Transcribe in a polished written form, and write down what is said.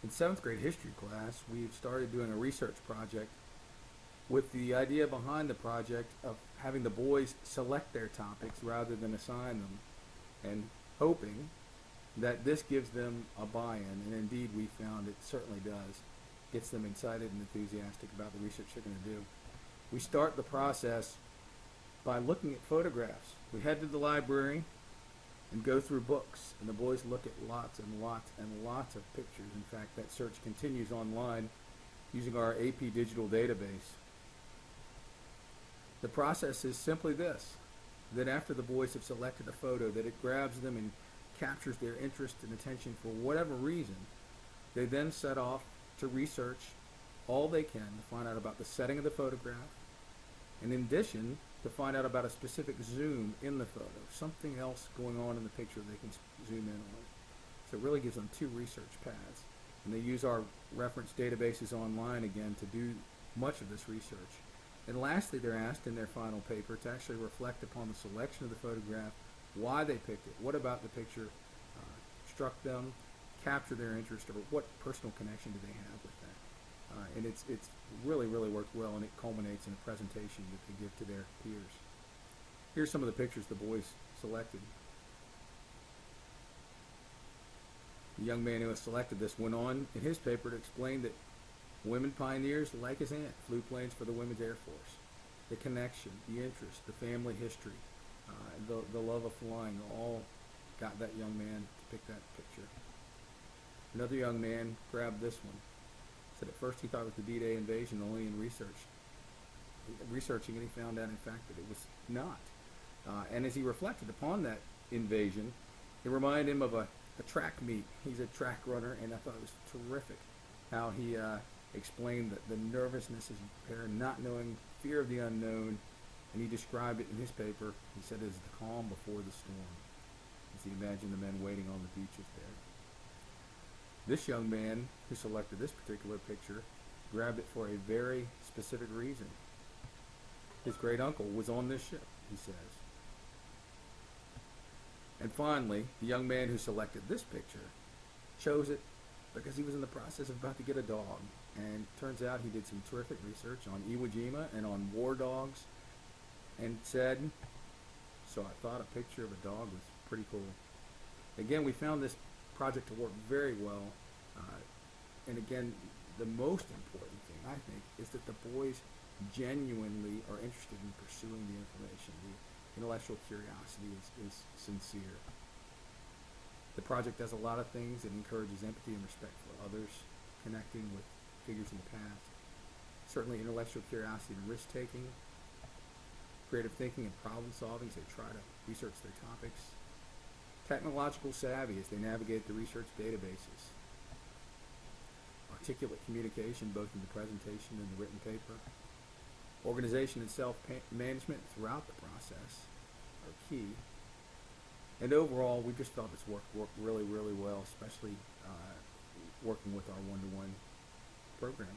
In seventh grade history class, we've started doing a research project with the idea behind the project of having the boys select their topics rather than assign them, and hoping that this gives them a buy-in, and indeed we found it certainly does. Gets them excited and enthusiastic about the research they're going to do. We start the process by looking at photographs. We head to the library and go through books, and the boys look at lots and lots and lots of pictures. In fact, that search continues online using our AP digital database. The process is simply this: that after the boys have selected a photo, that it grabs them and captures their interest and attention for whatever reason. They then set off to research all they can to find out about the setting of the photograph, and in addition, to find out about a specific zoom in the photo, something else going on in the picture they can zoom in on. So it really gives them two research paths. And they use our reference databases online again to do much of this research. And lastly, they're asked in their final paper to actually reflect upon the selection of the photograph, why they picked it, what about the picture struck them, capture their interest, or what personal connection do they have with that. And it's really worked well, and it culminates in a presentation that they give to their peers. Here's some of the pictures the boys selected. The young man who has selected this went on in his paper to explain that women pioneers like his aunt flew planes for the Women's Air Force. The connection, the interest, the family history, the love of flying all got that young man to pick that picture. Another young man grabbed this one. Said at first he thought it was the D-Day invasion, only in researching it he found out in fact that it was not. And as he reflected upon that invasion, it reminded him of a track meet. He's a track runner, and I thought it was terrific how he explained that the nervousness as you prepare, not knowing, fear of the unknown, and he described it in his paper. He said it is the calm before the storm, as he imagined the men waiting on the beaches there. This young man who selected this particular picture grabbed it for a very specific reason. His great uncle was on this ship, he says. And finally, the young man who selected this picture chose it because he was in the process of about to get a dog. And it turns out he did some terrific research on Iwo Jima and on war dogs, and said, so I thought a picture of a dog was pretty cool. Again, we found this project to work very well. And again, the most important thing, I think, is that the boys genuinely are interested in pursuing the information. The intellectual curiosity is sincere. The project does a lot of things. It encourages empathy and respect for others, connecting with figures in the past. Certainly intellectual curiosity and risk-taking, creative thinking and problem solving as they try to research their topics. Technological savvy as they navigate the research databases. Articulate communication both in the presentation and the written paper. Organization and self-management throughout the process are key. And overall, we just felt it's worked really well, especially working with our one-to-one program.